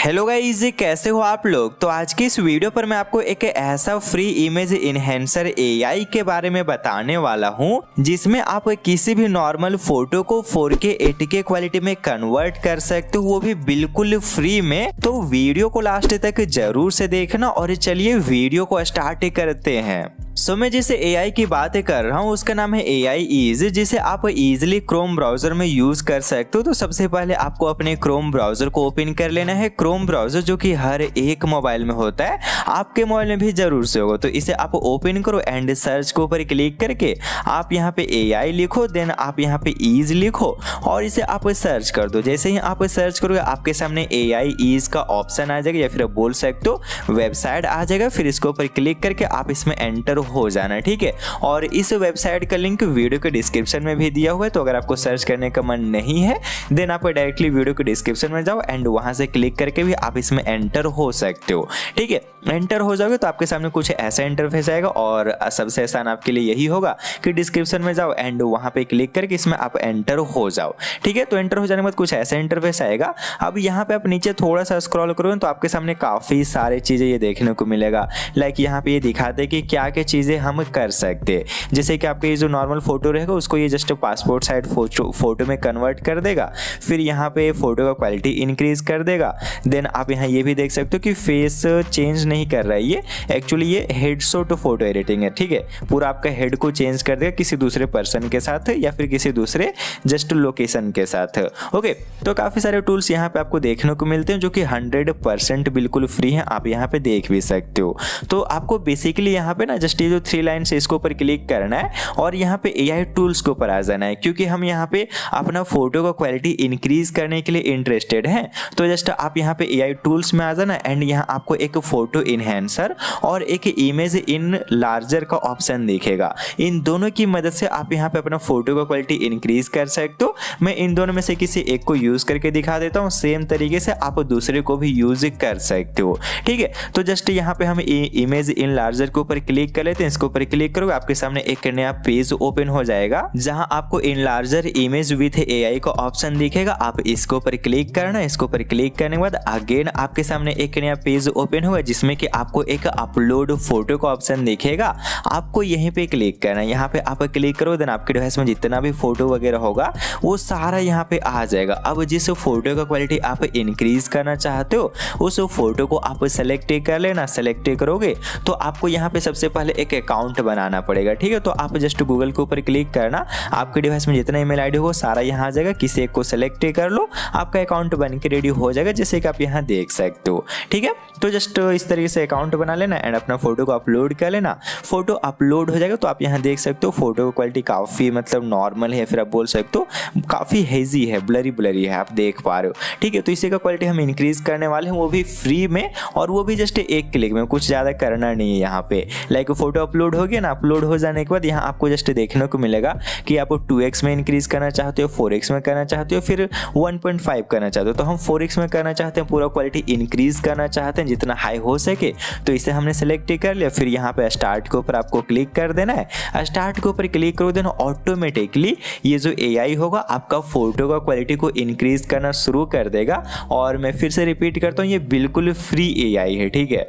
Hello guys, कैसे हो आप लोग। तो आज की इस वीडियो पर मैं आपको एक ऐसा फ्री इमेज इनहेंसर एआई के बारे में बताने वाला हूं जिसमें आप किसी भी नॉर्मल फोटो को 4K 8K क्वालिटी में कन्वर्ट कर सकते हो, वो भी बिल्कुल फ्री में। तो वीडियो को लास्ट तक जरूर से देखना और चलिए वीडियो को स्टार्ट करते हैं। मैं जिस एआई की बात कर रहा हूँ उसका नाम है एआई ईज, जिसे आप इजीली क्रोम ब्राउजर में यूज कर सकते हो। तो सबसे पहले आपको अपने क्रोम ब्राउजर को ओपन कर लेना है। क्रोम ब्राउजर जो कि हर एक मोबाइल में होता है, आपके मोबाइल में भी जरूर से होगा। तो इसे आप ओपन करो एंड सर्च के ऊपर क्लिक करके आप यहाँ पे एआई लिखो, देन आप यहाँ पे ईज लिखो और इसे आप सर्च कर दो। जैसे ही आप सर्च करोगे आपके सामने एआई ईज का ऑप्शन आ जाएगा, या फिर बोल सकते हो वेबसाइट आ जाएगा। फिर इसके ऊपर क्लिक करके आप इसमें एंटर हो जाना, ठीक है। और इस वेबसाइट का लिंक वीडियो के डिस्क्रिप्शन में भी दिया हुआ है, तो अगर आपको सर्च करने का मन नहीं है देन आप डायरेक्टली वीडियो के डिस्क्रिप्शन में जाओ एंड वहां से क्लिक करके भी आप इसमें एंटर हो सकते हो, ठीक है। एंटर हो जाओगे तो आपके सामने कुछ ऐसा इंटरफेस आएगा और सबसे आसान आपके लिए यही होगा कि डिस्क्रिप्शन में जाओ एंड वहां पे क्लिक करके इसमें आप एंटर हो जाओ, ठीक है। तो एंटर हो जाने के बाद कुछ ऐसा इंटरफेस आएगा। अब यहाँ पे आप नीचे थोड़ा सा स्क्रॉल करोगे तो आपके सामने काफी सारी चीजें ये देखने को मिलेगा। लाइक यहाँ पे ये दिखाते हैं कि क्या क्या चीजें हम कर सकते हैं। जैसे कि आपके ये जो नॉर्मल फोटो रहेगा उसको ये जस्ट पासपोर्ट साइज फोटो में कन्वर्ट कर देगा। फिर यहाँ पे फोटो का क्वालिटी इंक्रीज कर देगा। देन आप यहाँ ये भी देख सकते हो कि फेस चेंज नहीं कर रहा है, ये एक्चुअली ये हेडशॉट फोटो एडिटिंग है, ठीक है। पूरा आपका हेड को चेंज कर देगा किसी दूसरे पर्सन के साथ या फिर किसी दूसरे जस्ट लोकेशन के साथ। ओके, तो काफी सारे टूल्स यहाँ पे आपको देखने को मिलते हैं जो कि 100% बिल्कुल फ्री है, आप यहाँ पे देख भी सकते हो। तो आपको बेसिकली यहाँ पे ना जस्ट ये जो 3 लाइन से इसके ऊपर क्लिक करना है और यहाँ पे एआई टूल्स के ऊपर आ जाना है, क्योंकि हम यहाँ पे अपना फोटो का क्वालिटी इंक्रीज करने के लिए इंटरेस्टेड हैं। तो जस्ट आप यहाँ पे एआई टूल्स में आ जाना एंड यहाँ आपको एक फोटो इनहेंसर और एक इमेज इन लार्जर का ऑप्शन दिखेगा। इन दोनों की मदद से आप यहाँ पे अपना फोटो का क्वालिटी इंक्रीज कर सकते हो। मैं इन दोनों में से किसी एक को यूज करके दिखा देता हूँ, सेम तरीके से आप दूसरे को भी यूज कर सकते हो, ठीक है। तो जस्ट यहाँ पे हम इमेज इन लार्जर के ऊपर क्लिक कर लेते हैं। इसके ऊपर क्लिक करोगे आपके सामने एक नया पेज ओपन हो जाएगा जहां आपको in larger image with AI का ऑप्शन दिखेगा। आप इसके ऊपर क्लिक करना। इसके ऊपर क्लिक करने के बाद अगेन आपके सामने एक नया पेज ओपन होगा जिसमें कि आपको एक अपलोड फोटो का ऑप्शन दिखेगा। आपको यहीं पे क्लिक करना है। यहाँ पे आप क्लिक करो देन आपके डिवाइस में जितना भी फोटो वगैरह होगा वो सारा यहाँ पे आ जाएगा। अब जिस फोटो का क्वालिटी आप इंक्रीज करना चाहते हो उस फोटो को आप सेलेक्ट कर लेना। सेलेक्ट करोगे तो आपको यहाँ पे सबसे पहले एक अकाउंट बनाना पड़ेगा, ठीक है। तो आप जस्ट गूगल के ऊपर क्लिक करना, आपके डिवाइस में जितना ईमेल आईडी हो सारा यहाँ आ जाएगा। किसी एक को सेलेक्ट कर लो, आपका अकाउंट बन के रेडी हो जाएगा, जैसे कि आप यहाँ देख सकते हो, ठीक है। तो जस्ट इस तरीके से अकाउंट बना लेना एंड अपना फोटो को अपलोड कर लेना। फोटो अपलोड हो जाएगा तो आप यहाँ देख सकते हो फोटो की क्वालिटी काफी मतलब नॉर्मल है, फिर आप बोल सकते हो काफी हेजी है, ब्लरी है, आप देख पा रहे हो, ठीक है। तो इसी का क्वालिटी हम इंक्रीज करने वाले हैं, वो भी फ्री में, और वो भी जस्ट एक क्लिक में, कुछ ज्यादा करना नहीं है यहाँ पे। लाइक फोटो अपलोड हो गया ना, अपलोड हो जाने के बाद यहाँ आपको जस्ट देखने को मिलेगा कि आप 2x में इंक्रीज करना चाहते हो, 4x में करना चाहते हो, फिर 1.5 करना चाहते हो। तो हम 4x में करना चाहते हैं, पूरा क्वालिटी इंक्रीज करना चाहते हैं जितना हाई हो सके। तो इसे हमने सेलेक्ट कर लिया। फिर यहाँ पे स्टार्ट के ऊपर आपको क्लिक कर देना है। स्टार्ट के ऊपर क्लिक करो देना ऑटोमेटिकली ये जो एआई होगा आपका फोटो का क्वालिटी को इंक्रीज करना शुरू कर देगा। और मैं फिर से रिपीट करता हूँ, ये बिल्कुल फ्री एआई है, ठीक है।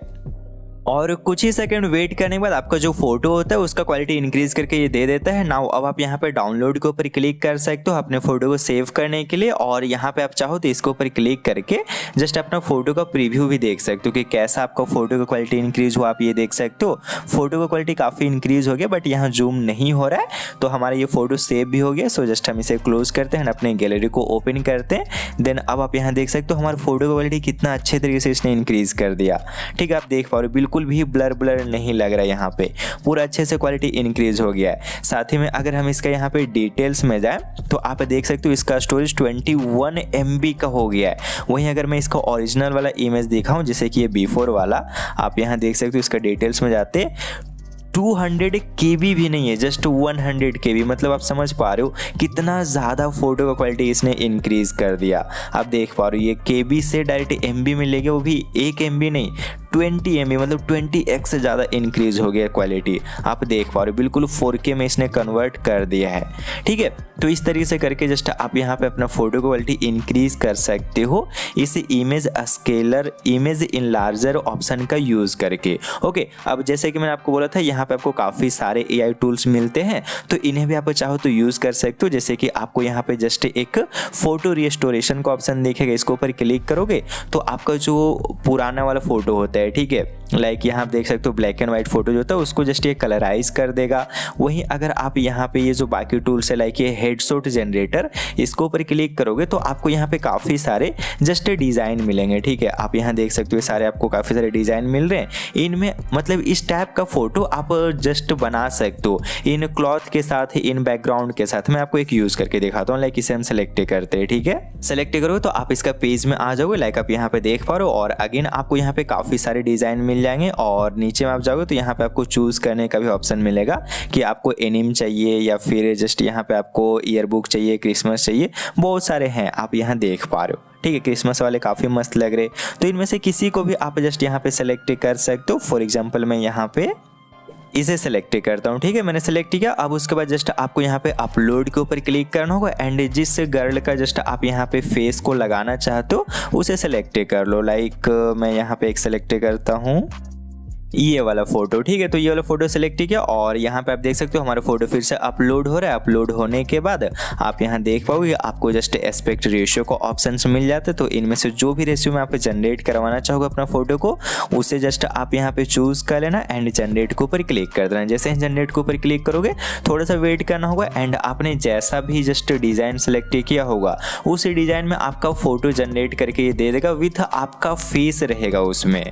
और कुछ ही सेकंड वेट करने के बाद आपका जो फोटो होता है उसका क्वालिटी इंक्रीज करके ये दे देता है। नाउ अब आप यहाँ पे डाउनलोड के ऊपर क्लिक कर सकते हो अपने फोटो को सेव करने के लिए, और यहाँ पे आप चाहो तो इसके ऊपर क्लिक करके जस्ट अपना फोटो का प्रीव्यू भी देख सकते हो कि कैसा आपका फोटो का क्वालिटी इंक्रीज हुआ। आप ये देख सकते हो फोटो का क्वालिटी काफी इंक्रीज हो गया, बट यहाँ जूम नहीं हो रहा है। तो हमारा ये फोटो सेव भी हो गया। सो जस्ट हम इसे क्लोज करते हैं, अपने गैलरी को ओपन करते हैं। देन अब आप यहाँ देख सकते हो हमारा फोटो का क्वालिटी कितना अच्छे तरीके से इसने इंक्रीज कर दिया, ठीक है। आप देख पा रहे हो बिल्कुल भी ब्लर नहीं लग रहा है, यहाँ पे पूरा अच्छे से क्वालिटी इंक्रीज हो गया है। साथ ही में अगर हम इसका यहाँ पे डिटेल्स में जाएं तो आप देख सकते हो इसका स्टोरेज 21 MB का हो गया है। वहीं अगर मैं इसका ओरिजिनल वाला इमेज दिखाऊं जैसे कि ये बिफोर वाला, आप यहाँ देख सकते हो इसका डिटेल्स में जाते 200 KB भी नहीं है, जस्ट 100 KB। मतलब आप समझ पा रहे हो कितना ज़्यादा फोटो का क्वालिटी इसने इंक्रीज कर दिया। आप देख पा रहे हो ये KB से डायरेक्ट MB में ले गया, वो भी 1 MB नहीं 20 MB मतलब 20x से ज़्यादा इंक्रीज हो गया क्वालिटी। आप देख पा रहे हो बिल्कुल 4K में इसने कन्वर्ट कर दिया है। ठीक है, तो इस तरीके से करके जस्ट आप यहाँ पे अपना फोटो क्वालिटी इंक्रीज कर सकते हो इस इमेज स्केलर इमेज इनलार्जर ऑप्शन का यूज़ करके। ओके, अब जैसे कि मैंने आपको बोला था यहाँ पे आपको काफ़ी सारे AI टूल्स मिलते हैं, तो इन्हें भी आप चाहो तो यूज़ कर सकते हो। जैसे कि आपको यहाँ पे जस्ट एक फोटो रिस्टोरेशन का ऑप्शन दिखेगा, इसके ऊपर क्लिक करोगे तो आपका जो पुराना वाला फोटो होता है, ठीक है, लाइक यहाँ आप देख सकते हो ब्लैक एंड व्हाइट फोटो जो होता है उसको जस्ट ये कलराइज कर देगा। वहीं अगर आप यहाँ पे ये जो बाकी टूल्स है लाइक ये हेडशॉट जनरेटर, इसके ऊपर क्लिक करोगे तो आपको यहाँ पे काफ़ी सारे जस्ट डिज़ाइन मिलेंगे। ठीक है, आप यहाँ देख सकते हो सारे आपको काफ़ी सारे डिज़ाइन मिल रहे हैं। इनमें मतलब इस टाइप का फोटो आप जस्ट बना सकते हो इन क्लॉथ के साथ, इन बैकग्राउंड के साथ। मैं आपको एक यूज़ करके दिखाता हूँ, लाइक इसे हम सेलेक्ट करते हैं। ठीक है, सेलेक्ट करोगे तो आप इसका पेज में आ जाओगे, लाइक आप यहाँ पे देख पा रहे हो। और अगेन आपको यहाँ पे काफ़ी सारे डिज़ाइन मिल जाएंगे और नीचे में आप जाओगे तो यहाँ पे आपको चूज़ करने का भी ऑप्शन मिलेगा कि आपको एनिम चाहिए या फिर जस्ट यहाँ पे आपको ईयर बुक चाहिए, क्रिसमस चाहिए, बहुत सारे हैं आप यहाँ देख पा रहे हो। ठीक है, क्रिसमस वाले काफ़ी मस्त लग रहे, तो इनमें से किसी को भी आप जस्ट यहाँ पे सेलेक्ट कर सकते हो। फॉर एग्जाम्पल मैं यहाँ पे इसे सेलेक्ट करता हूँ। ठीक है, मैंने सेलेक्ट किया। अब उसके बाद जस्ट आपको यहाँ पे अपलोड के ऊपर क्लिक करना होगा एंड जिस गर्ल का जस्ट आप यहाँ पे फेस को लगाना चाहते हो उसे सेलेक्ट कर लो। लाइक मैं यहाँ पे एक सेलेक्ट करता हूँ ये वाला फोटो। ठीक है, तो ये वाला फोटो सेलेक्ट किया और यहाँ पे आप देख सकते हो हमारा फोटो फिर से अपलोड हो रहा है। अपलोड होने के बाद आप यहाँ देख पाओगे आपको जस्ट एस्पेक्ट रेशियो को ऑप्शंस मिल जाते हैं। तो इनमें से जो भी रेशियो में आप जनरेट करवाना चाहोगे अपना फोटो को, उसे जस्ट आप यहाँ पे चूज कर लेना एंड जनरेट के ऊपर क्लिक कर देना। जैसे ही जनरेट के ऊपर क्लिक करोगे थोड़ा सा वेट करना होगा एंड आपने जैसा भी जस्ट डिजाइन सेलेक्ट किया होगा उस डिजाइन में आपका फोटो जनरेट करके ये दे देगा, विथ आपका फेस रहेगा उसमें।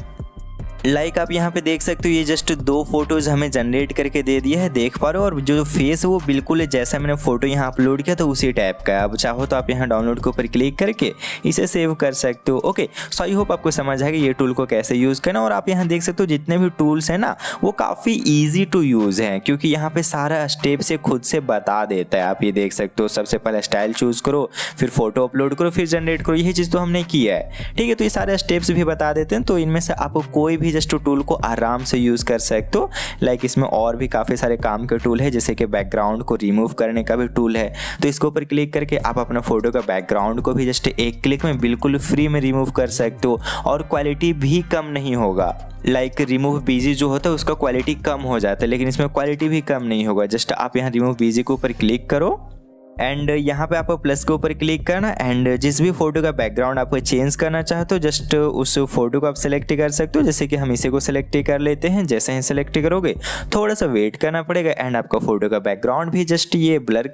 लाइक आप यहाँ पे देख सकते हो ये जस्ट 2 फोटोज़ हमें जनरेट करके दे दिया है, देख पा रहे हो। और जो फेस है वो बिल्कुल जैसा मैंने फोटो यहाँ अपलोड किया था उसी टाइप का है। अब चाहो तो आप यहाँ डाउनलोड के ऊपर क्लिक करके इसे सेव कर सकते हो। ओके, सो आई होप आपको समझ आएगा ये टूल को कैसे यूज़ करना। और आप यहाँ देख सकते हो जितने भी टूल्स हैं ना वो काफ़ी ईजी टू यूज़ हैं, क्योंकि यहाँ पे सारा स्टेप से खुद से बता देता है। आप ये देख सकते हो सबसे पहले स्टाइल चूज़ करो, फिर फोटो अपलोड करो, फिर जनरेट करो। यही चीज़ तो हमने किया है। ठीक है, तो ये सारे स्टेप्स भी बता देते हैं। तो इनमें से आप कोई भी जस्ट टूल को आराम से यूज कर सकते हो। लाइक इसमें और भी काफी सारे काम के टूल है, जैसे कि बैकग्राउंड को रिमूव करने का भी टूल है। तो इसके ऊपर क्लिक करके आप अपना फोटो का बैकग्राउंड को भी जस्ट एक क्लिक में बिल्कुल फ्री में रिमूव कर सकते हो और क्वालिटी भी कम नहीं होगा। लाइक रिमूव बीजी जो होता है उसका क्वालिटी कम हो जाता है, लेकिन इसमें क्वालिटी भी कम नहीं होगा। जस्ट आप यहाँ रिमूव बीजी के ऊपर क्लिक करो एंड यहाँ पे आपको प्लस के ऊपर क्लिक करना एंड जिस भी फोटो का बैकग्राउंड आपको चेंज करना चाहते हो जस्ट उस फोटो को आप सेलेक्ट कर सकते हो। जैसे कि हम इसे को सेलेक्ट कर लेते हैं। जैसे ही सेलेक्ट करोगे थोड़ा सा वेट करना पड़ेगा एंड आपका फोटो का बैकग्राउंड भी जस्ट ये ब्लर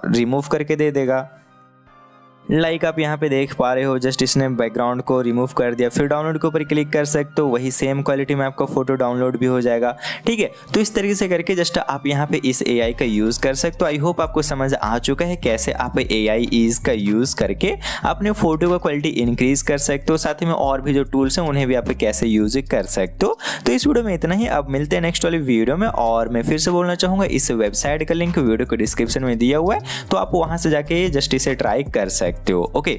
रिमूव करके दे देगा। लाइक आप यहाँ पे देख पा रहे हो जस्ट इसने बैकग्राउंड को रिमूव कर दिया। फिर डाउनलोड के ऊपर क्लिक कर सकते हो, वही सेम क्वालिटी में आपका फोटो डाउनलोड भी हो जाएगा। ठीक है, तो इस तरीके से करके जस्ट आप यहाँ पे इस AI का यूज़ कर सकते हो। आई होप आपको समझ आ चुका है कैसे आप AI ईज का यूज़ करके अपने फोटो का क्वालिटी इंक्रीज कर सकते हो। साथ ही में और भी जो टूल्स हैं उन्हें भी आप कैसे यूज कर सकते हो। तो इस वीडियो में इतना ही, अब मिलते हैं नेक्स्ट वाली वीडियो में। और मैं फिर से बोलना चाहूँगा इस वेबसाइट का लिंक वीडियो को डिस्क्रिप्शन में दिया हुआ है, तो आप वहाँ से जाके जस्ट इसे ट्राई कर सकते हो। ओके।